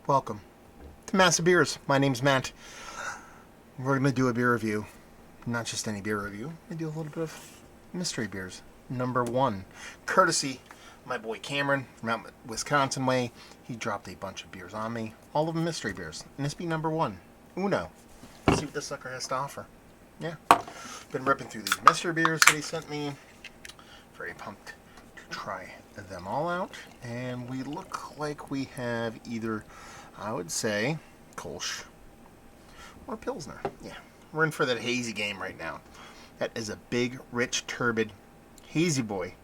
Welcome to Massive Beers. My name's Matt. We're going to do a beer review. Not just any beer review. We do a little bit of mystery beers. Number one, courtesy my boy Cameron from out Wisconsin way. He dropped a bunch of beers on me. All of them mystery beers. And this be number one. Uno. Let's see what this sucker has to offer. Yeah. Been ripping through these mystery beers that he sent me. Very pumped to try them all out. And we look like we have either, I would say, Kolsch or Pilsner. Yeah, we're in for that hazy game right now. That is a big, rich, turbid, hazy boy.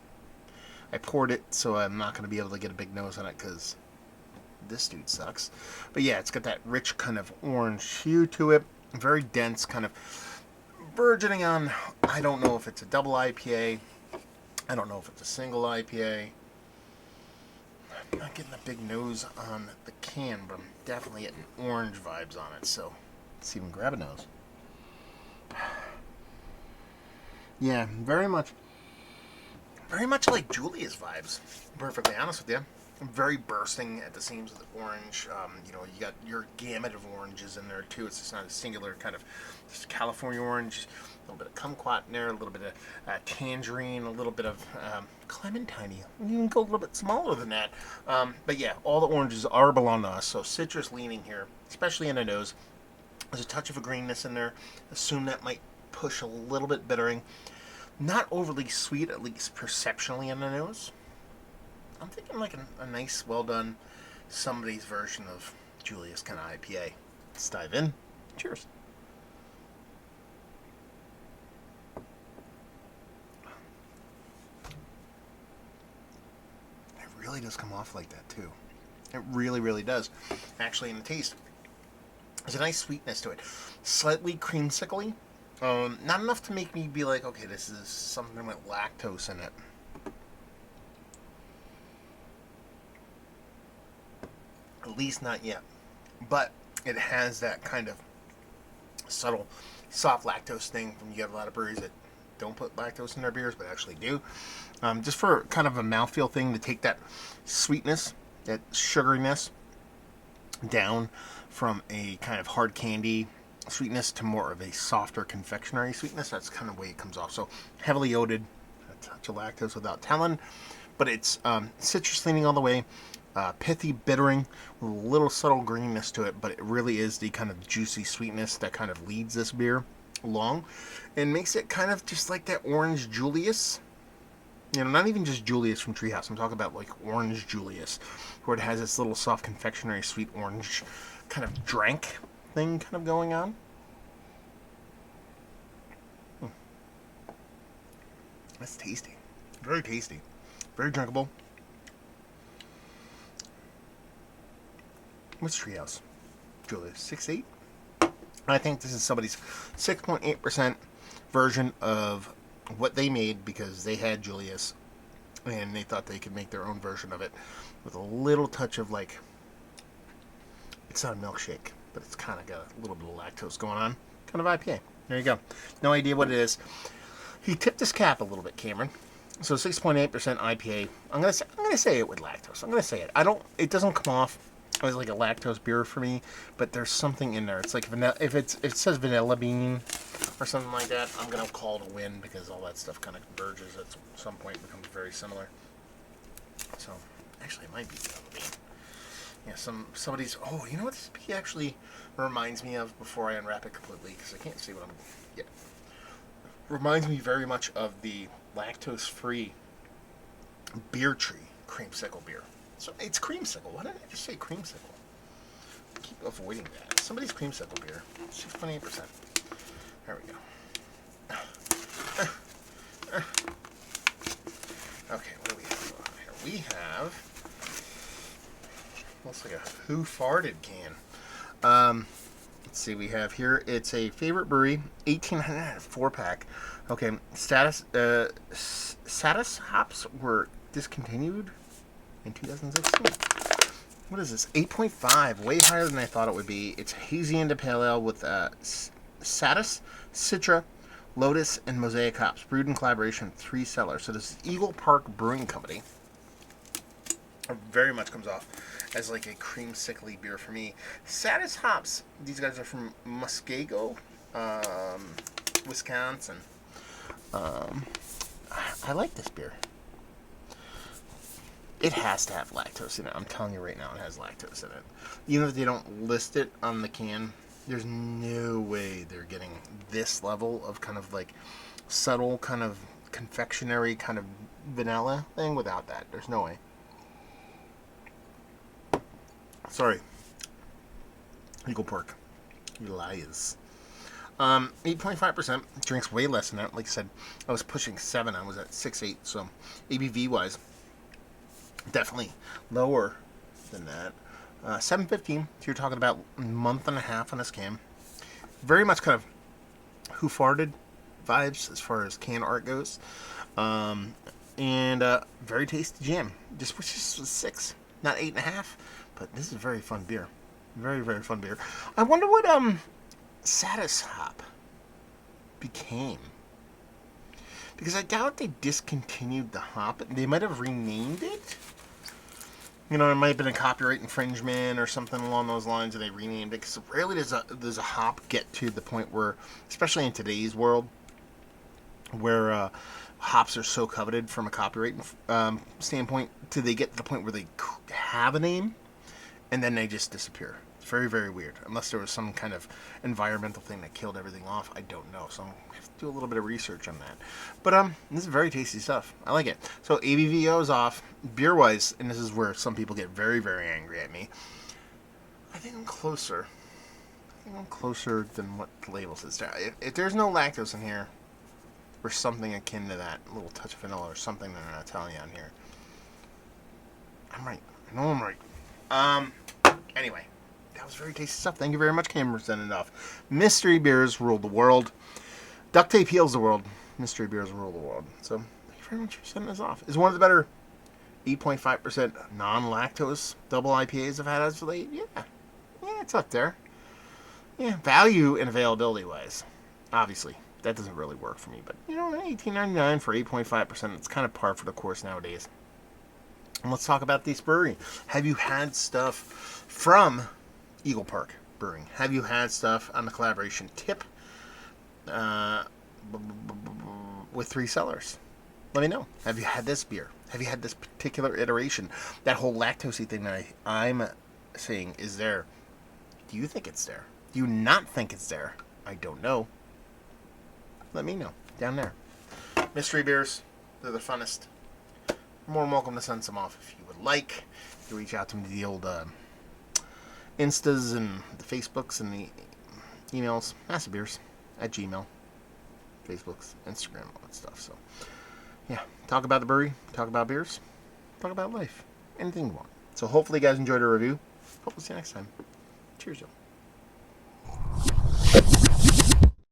I poured it, so I'm not going to be able to get a big nose on it because this dude sucks. But yeah, it's got that rich kind of orange hue to it. Very dense, kind of burgeoning on, I don't know if it's a double IPA. I don't know if it's a single IPA. I'm not getting a big nose on the can, but I'm definitely getting orange vibes on it. So let's even grab a nose. Yeah, very much like Julia's vibes. Perfectly honest with you. Very bursting at the seams with the orange. You got your gamut of oranges in there too. It's just not a singular kind of just California orange. A little bit of kumquat in there, a little bit of tangerine, a little bit of clementine. You can go a little bit smaller than that. But yeah, all the oranges are belong to us. So citrus leaning here, especially in the nose. There's a touch of a greenness in there. Assume that might push a little bit bittering. Not overly sweet, at least perceptually in the nose. I'm thinking like a nice, well done, somebody's version of Julia's kind of IPA. Let's dive in. Cheers. It really does come off like that too. It really, really does. Actually, in the taste, there's a nice sweetness to it. Slightly creamsicle-y. Not enough to make me be like, okay, this is something with lactose in it. At least not yet. But it has that kind of subtle, soft lactose thing. You have a lot of breweries that don't put lactose in their beers, but actually do. Just for kind of a mouthfeel thing to take that sweetness, that sugariness, down from a kind of hard candy sweetness to more of a softer confectionery sweetness. That's kind of the way it comes off. So heavily oated, a touch of lactose without telling, but it's citrus leaning all the way. Pithy bittering with a little subtle greenness to it, but it really is the kind of juicy sweetness that kind of leads this beer along and makes it kind of just like that orange Julius. Not even just Julius from Treehouse. I'm talking about like orange Julius, where it has this little soft confectionery sweet orange kind of drank thing kind of going on. That's tasty. Very tasty. Very drinkable. What's Treehouse? Julius, 6.8? I think this is somebody's 6.8% version of what they made because they had Julius and they thought they could make their own version of it with a little touch of like, it's not a milkshake, but it's kind of got a little bit of lactose going on. Kind of IPA. There you go. No idea what it is. He tipped his cap a little bit, Cameron. So 6.8% IPA. I'm gonna say it with lactose. I'm gonna say it. It doesn't come off as like a lactose beer for me, but there's something in there. It's like vanilla. If it says vanilla bean or something like that, I'm gonna call it a win because all that stuff kind of converges at some point, becomes very similar. So actually, it might be vanilla bean. Yeah, somebody's. Oh, you know what this beer actually reminds me of before I unwrap it completely because I can't see what I'm. Yeah, reminds me very much of the lactose-free Beer Tree creamsicle beer. So it's creamsicle. Why did I just say creamsicle? I keep avoiding that. Somebody's creamsicle beer. 6.8%. There we go. Okay, what do we have here? We have. Looks like a Who Farted can. Let's see. We have here. It's a favorite brewery. 1800 4-pack. Okay. Status hops were discontinued in 2016. What is this? 8.5, way higher than I thought it would be. It's hazy India Pale Ale with Satis, Citra, Lotus, and Mosaic hops, brewed in collaboration with 3 cellars. So this is Eagle Park Brewing Company. It very much comes off as like a creamsicle beer for me. Saddest hops. These guys are from Muskego, Wisconsin. I like this beer. It has to have lactose in it. I'm telling you right now, it has lactose in it. Even if they don't list it on the can, there's no way they're getting this level of kind of like subtle kind of confectionery kind of vanilla thing without that. There's no way. Sorry. Eagle Pork. You lies. 8.5%. Drinks way less than that. Like I said, I was pushing 7. I was at 6.8. So ABV wise, definitely lower than that. 7.15. So you're talking about a month and a half on this can. Very much kind of Who Farted vibes as far as can art goes. And very tasty jam. Just wish this was 6, not 8.5. But this is a very fun beer. Very, very fun beer. I wonder what Saddest hop became. Because I doubt they discontinued the hop. They might have renamed it. You know, it might have been a copyright infringement or something along those lines, and they renamed it. Because rarely does a hop get to the point where, especially in today's world, where hops are so coveted from a copyright standpoint, till they get to the point where they have a name, and then they just disappear. It's very, very weird. Unless there was some kind of environmental thing that killed everything off. I don't know. So I'm going to have to do a little bit of research on that. But this is very tasty stuff. I like it. So ABVO is off. Beer-wise, and this is where some people get very, very angry at me. I think I'm closer. Than what the label says. If there's no lactose in here, or something akin to that, a little touch of vanilla or something that they're not telling you on here, I'm right. I know I'm right. Anyway, that was very tasty stuff. Thank you very much, Cameron. Enough. Mystery beers rule the world. Duct tape heals the world. Mystery beers rule the world. So, thank you very much for sending this off. Is one of the better 8.5% non-lactose double IPAs I've had as of late? Yeah, it's up there. Yeah, value and availability wise, obviously that doesn't really work for me. But you know, $18.99 for 8.5%. It's kind of par for the course nowadays. And let's talk about this brewery. Have you had stuff from Eagle Park Brewing? Have you had stuff on the collaboration tip with 3 Cellars? Let me know. Have you had this beer? Have you had this particular iteration? That whole lactosey thing that I'm saying is there. Do you think it's there? Do you not think it's there? I don't know. Let me know down there. Mystery beers, they're the funnest. More than welcome to send some off if you would like. You reach out to me, the old Instas and the Facebooks and the emails. massivebeers@gmail. Facebooks, Instagram, all that stuff. So, yeah. Talk about the brewery. Talk about beers. Talk about life. Anything you want. So, hopefully you guys enjoyed our review. Hope we'll see you next time. Cheers, y'all.